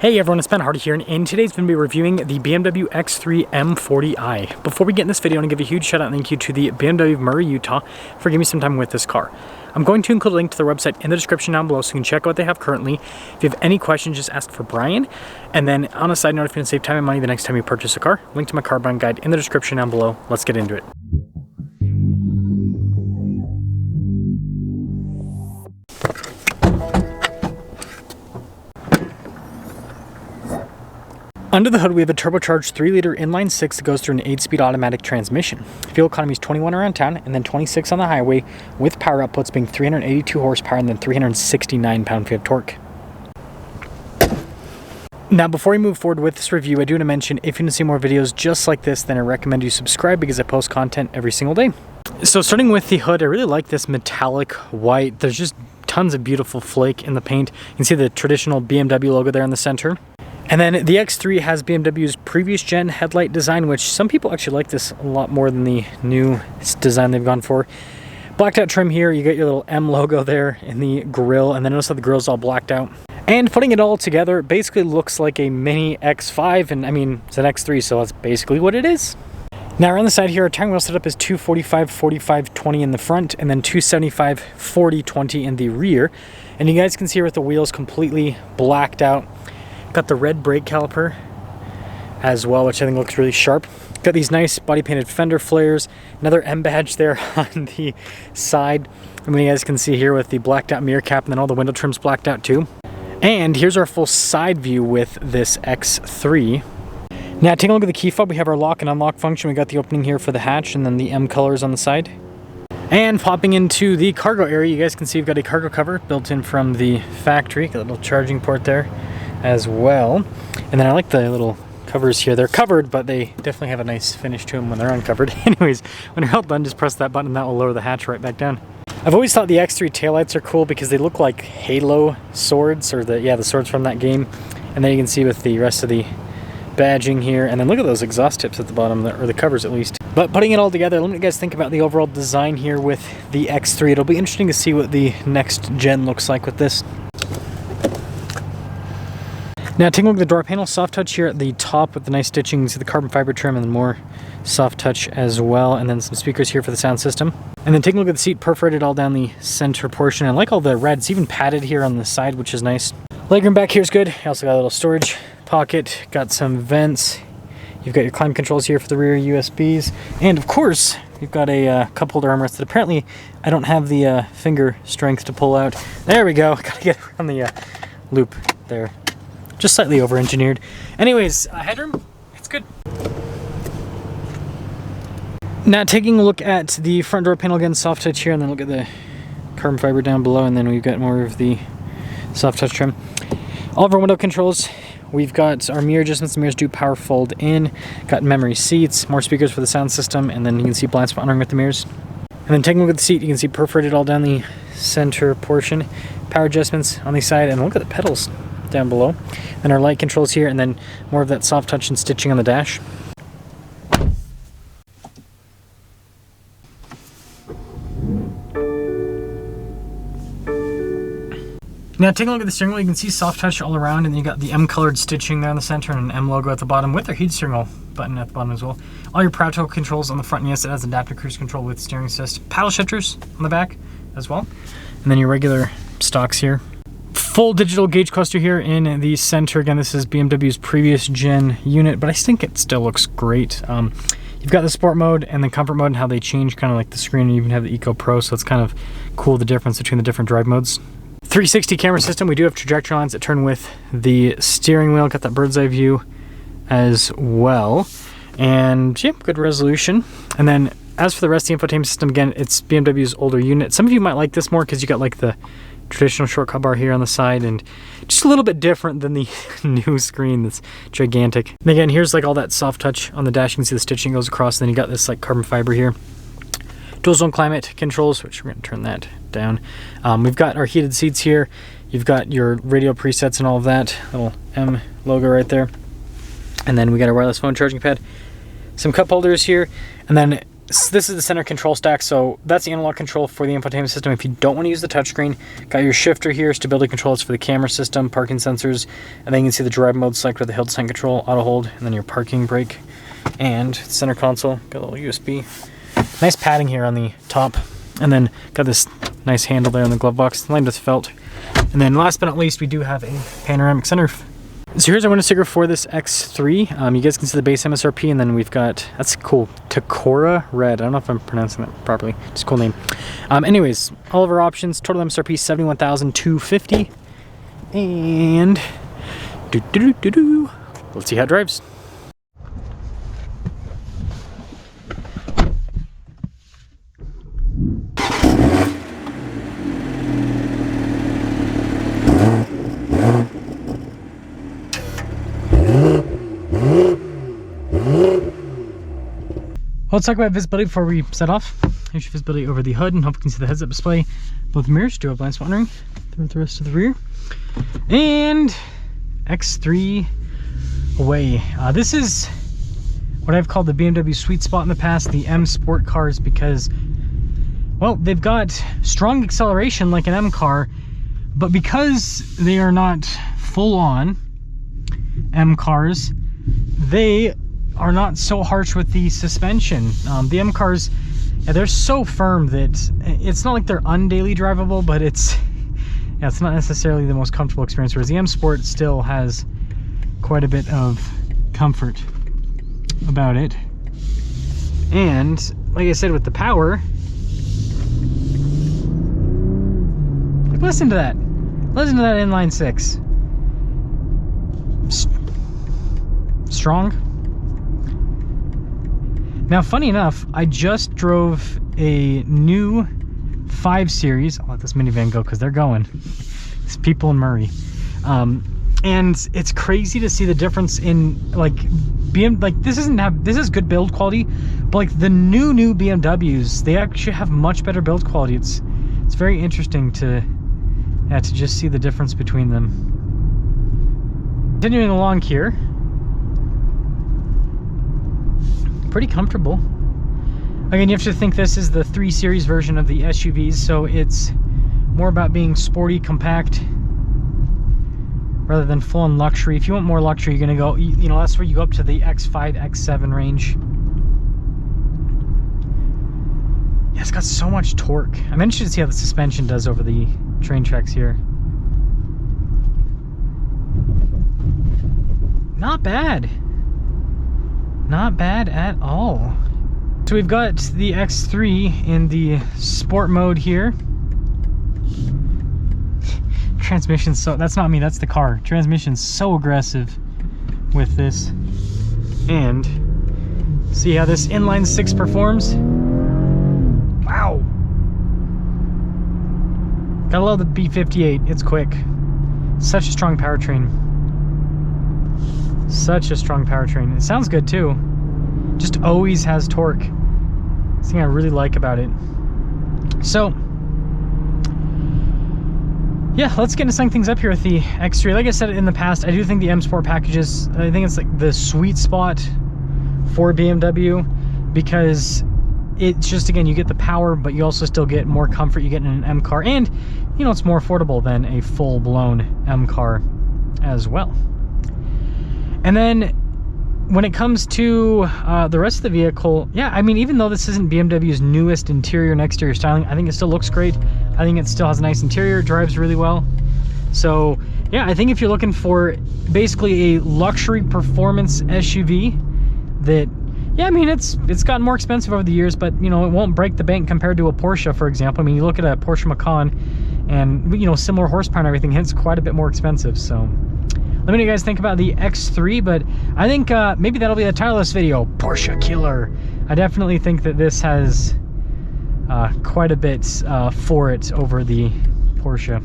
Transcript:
Hey everyone, it's Ben Hardy here, and in today's video, we're reviewing the BMW X3 M40i. Before we get in this video, I want to give a huge shout out and thank you to the BMW of Murray, Utah for giving me some time with this car. I'm going to include a link to their website in the description down below so you can check out what they have currently. If you have any questions, just ask for Brian. And then on a side note, if you want to save time and money the next time you purchase a car, link to my car buying guide in the description down below. Let's get into it. Under the hood, we have a turbocharged 3-liter inline-6 that goes through an 8-speed automatic transmission. Fuel economy is 21 around town and then 26 on the highway, with power outputs being 382 horsepower and then 369 pound-feet of torque. Now, before we move forward with this review, I do want to mention if you want to see more videos just like this, then I recommend you subscribe because I post content every single day. So starting with the hood, I really like this metallic white. There's just tons of beautiful flake in the paint. You can see the traditional BMW logo there in the center. And then the X3 has BMW's previous gen headlight design, which some people actually like this a lot more than the new design they've gone for. Blacked out trim here, you get your little M logo there in the grille, and then notice how the grille's all blacked out. And putting it all together, basically looks like a mini X5, and I mean, it's an X3, so that's basically what it is. Now around the side here, our tire wheel setup is 245, 45, 20 in the front, and then 275, 40, 20 in the rear. And you guys can see here with the wheels completely blacked out. Got the red brake caliper as well, which I think looks really sharp. Got these nice body painted fender flares, another M badge there on the side. I mean, you guys can see here with the blacked out mirror cap, and then all the window trim's blacked out too. And here's our full side view with this X3. Now taking a look at the key fob, we have our lock and unlock function. We got the opening here for the hatch and then the M colors on the side. And popping into the cargo area, you guys can see we've got a cargo cover built in from the factory. Got a little charging port there as well. And then I like the little covers here. They're covered, but they definitely have a nice finish to them when they're uncovered. Anyways, when you're all done, just press that button and that will lower the hatch right back down. I've always thought the X3 taillights are cool because they look like Halo swords, or the swords from that game. And then you can see with the rest of the badging here, and then look at those exhaust tips at the bottom, or the covers at least. But putting it all together, let me guys think about the overall design here with the X3. It'll be interesting to see what the next gen looks like with this. Now taking a look at the door panel, soft touch here at the top with the nice stitching. You see the carbon fiber trim and then more soft touch as well, and then some speakers here for the sound system. And then taking a look at the seat, perforated all down the center portion. I like all the red. It's even padded here on the side, which is nice. Legroom back here is good. I also got a little storage pocket, got some vents. You've got your climate controls here for the rear USBs, and of course you've got a cup holder armrest that apparently I don't have the finger strength to pull out. There we go. Gotta get around the loop there. Just slightly over-engineered. Anyways, headroom, it's good. Now taking a look at the front door panel, again, soft touch here, and then look at the carbon fiber down below, and then we've got more of the soft touch trim. All of our window controls, we've got our mirror adjustments. The mirrors do power fold in. Got memory seats, more speakers for the sound system, and then you can see blind spot honoring with the mirrors. And then taking a look at the seat, you can see perforated all down the center portion. Power adjustments on the side, and look at the pedals down below. And our light controls here, and then more of that soft touch and stitching on the dash. Now taking a look at the steering wheel, you can see soft touch all around, and you got the M colored stitching there in the center and an M logo at the bottom with our heated steering wheel button at the bottom as well. All your practical controls on the front, and yes, it has adaptive cruise control with steering assist. Paddle shifters on the back as well. And then your regular stocks here. Full digital gauge cluster here in the center. Again, this is BMW's previous gen unit, but I think it still looks great. You've got the sport mode and the comfort mode and how they change kind of like the screen, and you even have the Eco Pro, so it's kind of cool the difference between the different drive modes. 360 camera system. We do have trajectory lines that turn with the steering wheel. Got that bird's eye view as well. And yeah, good resolution. And then as for the rest of the infotainment system, again, it's BMW's older unit. Some of you might like this more because you got like the traditional shortcut bar here on the side, and just a little bit different than the new screen that's gigantic. And again, here's like all that soft touch on the dash. You can see the stitching goes across, and then you got this like carbon fiber here. Dual zone climate controls, which we're going to turn that down. We've got our heated seats here. You've got your radio presets and all of that. Little M logo right there. And then we got a wireless phone charging pad. Some cup holders here. And then this is the center control stack, so that's the analog control for the infotainment system. If you don't want to use the touchscreen, got your shifter here, stability controls for the camera system, parking sensors, and then you can see the drive mode select with the hill descent control, auto hold, and then your parking brake, and center console, got a little USB. Nice padding here on the top, and then got this nice handle there on the glove box, lined with felt. And then last but not least, we do have a panoramic sunroof. So here's our window sticker for this X3. You guys can see the base MSRP, and then we've got, that's cool, Takora Red. I don't know if I'm pronouncing that properly. Just a cool name. Anyways, all of our options, total MSRP $71,250. And let's see how it drives. Well, let's talk about visibility before we set off. Here's your visibility over the hood, and hope you can see the heads-up display. Both mirrors do have blind spot monitoring throughout the rest of the rear. And X3 away. This is what I've called the BMW sweet spot in the past, the M Sport cars, because, well, they've got strong acceleration like an M car, but because they are not full-on M cars, they are not so harsh with the suspension. The M cars, yeah, they're so firm that it's not like they're undaily drivable, but it's not necessarily the most comfortable experience, whereas the M Sport still has quite a bit of comfort about it. And like I said, with the power, listen to that. Listen to that inline six. Strong. Now, funny enough, I just drove a new 5 Series. I'll let this minivan go because they're going. It's people in Murray. And it's crazy to see the difference in, like, this is good build quality, but like the new BMWs, they actually have much better build quality. It's very interesting to just see the difference between them. Continuing along here, pretty comfortable. Again, you have to think this is the 3 Series version of the SUVs, so it's more about being sporty, compact, rather than full-on luxury. If you want more luxury, you're gonna go, you know, that's where you go up to the X5, X7 range. Yeah, it's got so much torque. I'm interested to see how the suspension does over the train tracks here. Not bad. Not bad at all. So we've got the X3 in the sport mode here. Transmission's so, that's not me, that's the car. Transmission's so aggressive with this. And see how this inline 6 performs? Wow. Gotta love the B58, it's quick. Such a strong powertrain. Such a strong powertrain. It sounds good too. Just always has torque. That's the thing I really like about it. So, yeah, let's get into setting things up here with the X3. Like I said in the past, I do think the M Sport packages, I think it's like the sweet spot for BMW, because it's just, again, you get the power, but you also still get more comfort you get in an M car, and, you know, it's more affordable than a full-blown M car as well. And then when it comes to the rest of the vehicle, yeah, I mean, even though this isn't BMW's newest interior and exterior styling, I think it still looks great. I think it still has a nice interior, drives really well. So yeah, I think if you're looking for basically a luxury performance SUV that, yeah, I mean, it's gotten more expensive over the years, but, you know, it won't break the bank compared to a Porsche, for example. I mean, you look at a Porsche Macan and, you know, similar horsepower and everything, it's quite a bit more expensive. So let me know what you guys think about the X3, but I think maybe that'll be the title of this video, Porsche Killer. I definitely think that this has quite a bit for it over the Porsche.